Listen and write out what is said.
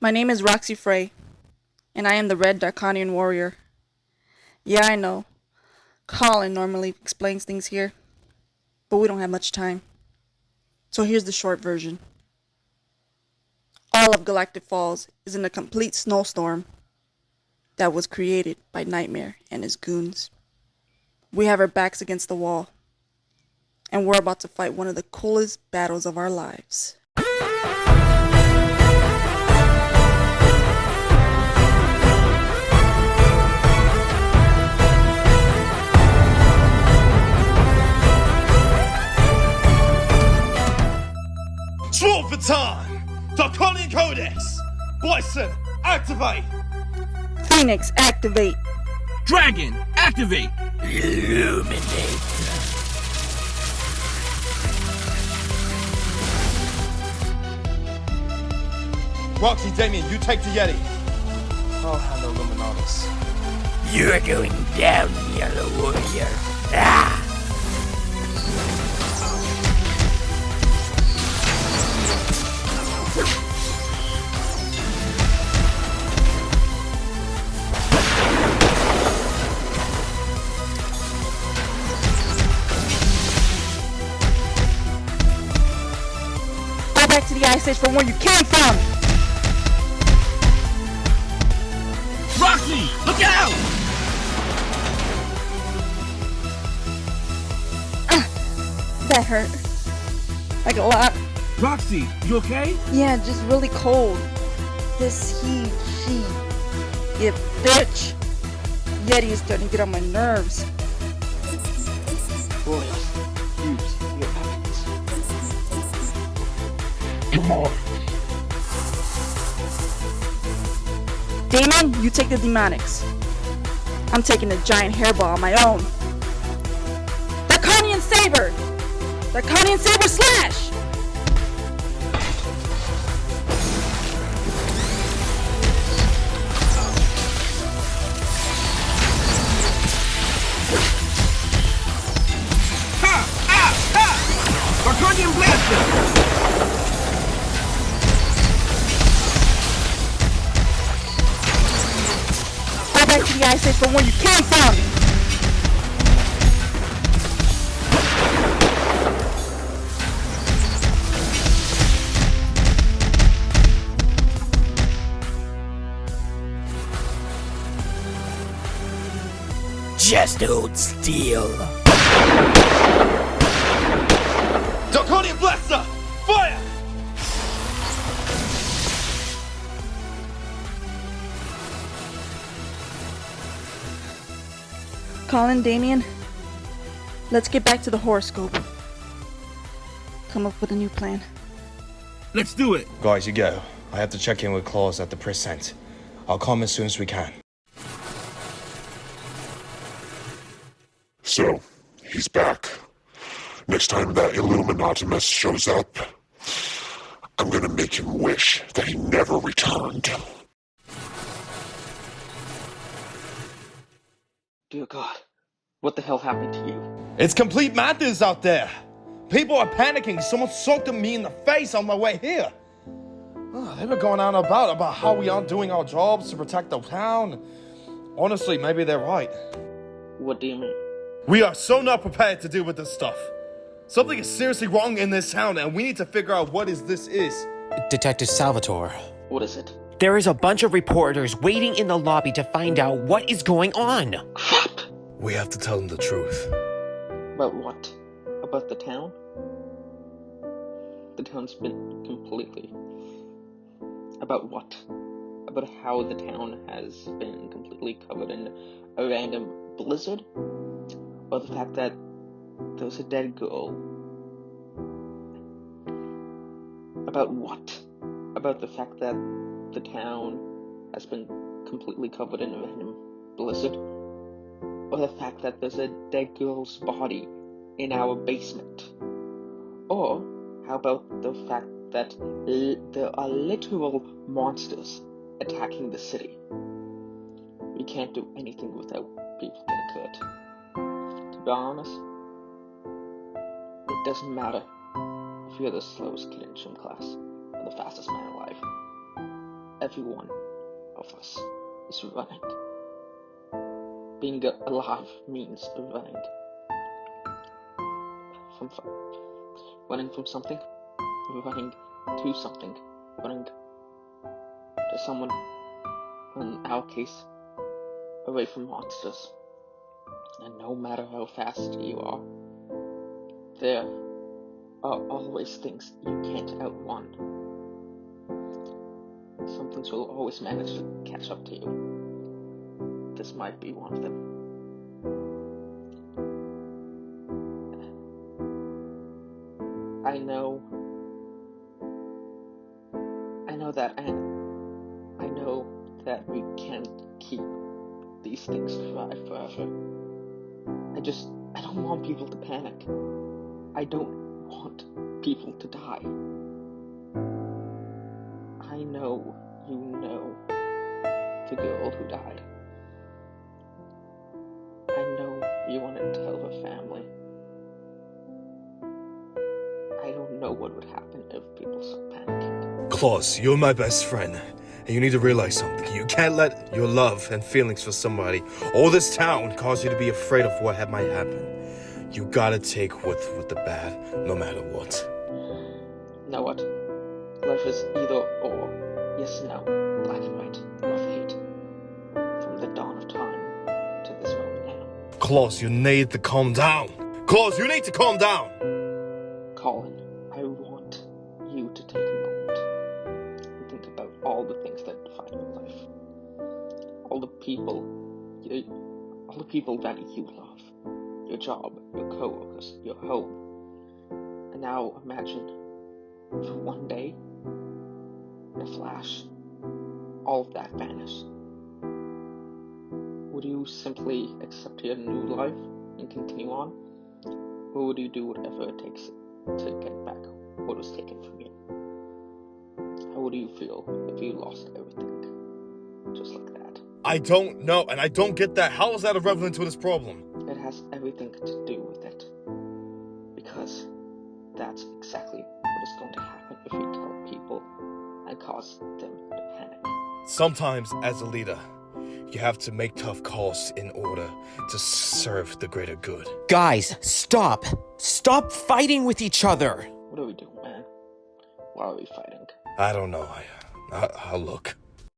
My name is Roxy Frey, and I am the Red Darkonian Warrior. Yeah, I know. Colin normally explains things here, but we don't have much time. So here's the short version. All of Galactic Falls is in a complete snowstorm that was created by Nightmare and his goons. We have our backs against the wall, and we're about to fight one of the coolest battles of our lives. Sword for time! Darkonian Codex! Bison, activate! Phoenix, activate! Dragon, activate! Illuminate. Roxy, Damien, you take the Yeti. I'll handle Illuminatus. You're going down, Yellow Warrior. Ah! Go back to the ice age from where you came from! Roxy, look out! That hurt. Like a lot. Roxy, you okay? Yeah, just really cold. This she, you bitch. Yeti is starting to get on my nerves. Boys, use your weapons. Come on. Damon, you take the demonics. I'm taking the giant hairball on my own. Darkonian Saber! Darkonian Saber slash! Ha! Ah! Ha! Darkonian Blaster! Go back to the ice age from where you came from! Just hold still. Darkonian Blaster! Fire! Colin, Damien, let's get back to the horoscope. Come up with a new plan. Let's do it! Guys, you go. I have to check in with Claus at the precinct. I'll come as soon as we can. So, he's back. Next time that Illuminatimus shows up, I'm gonna make him wish that he never returned. Dear God, what the hell happened to you? It's complete madness out there. People are panicking. Someone socked me in the face on my way here. They were going on about how we aren't doing our jobs to protect the town. Honestly, maybe they're right. What do you mean? We are so not prepared to deal with this stuff. Something is seriously wrong in this town, and we need to figure out what this is. Detective Salvatore. What is it? There is a bunch of reporters waiting in the lobby to find out what is going on. Crap! We have to tell them the truth. About what? About the town? The town's been completely... About what? About how the town has been completely covered in a random blizzard? Or the fact that there's a dead girl? About what? About the fact that the town has been completely covered in a random blizzard? Or the fact that there's a dead girl's body in our basement? Or how about the fact that there are literal monsters attacking the city? We can't do anything without people getting hurt. To be honest, it doesn't matter if you're the slowest kid in gym class or the fastest man alive. every one of us is running. Being alive means running. Running from something, running to something, running to someone, in our case, away from monsters. And no matter how fast you are, there are always things you can't outrun. Some things will always manage to catch up to you. This might be one of them. I know that we can't keep these things alive forever. I don't want people to panic. I don't want people to die. I know you know the girl who died. I know you want to tell her family. I don't know what would happen if people start panicking. Klaus, you're my best friend. And you need to realize something. You can't let your love and feelings for somebody or this town cause you to be afraid of what might happen. You gotta take with the bad, no matter what. You know what? Life is either or. Yes, no. Black and white. Love, hate. From the dawn of time to this moment now. Klaus, you need to calm down. Klaus, you need to calm down. Colin, I want you to take a moment and think about all the things that define your life. All the people that you love. Your job, your co-workers, your home. And now imagine, for one day, in a flash, all of that vanished. Would you simply accept your new life and continue on? Or would you do whatever it takes to get back what was taken from you? How would you feel if you lost everything? Just like that. I don't know, and I don't get that. How is that irrelevant to this problem? It has everything to do with it. Because that's exactly what is going to happen if we tell people and cause them to panic. Sometimes, as a leader, you have to make tough calls in order to serve the greater good. Guys, stop. Stop fighting with each other. What are we doing, man? Why are we fighting? I don't know. I'll look.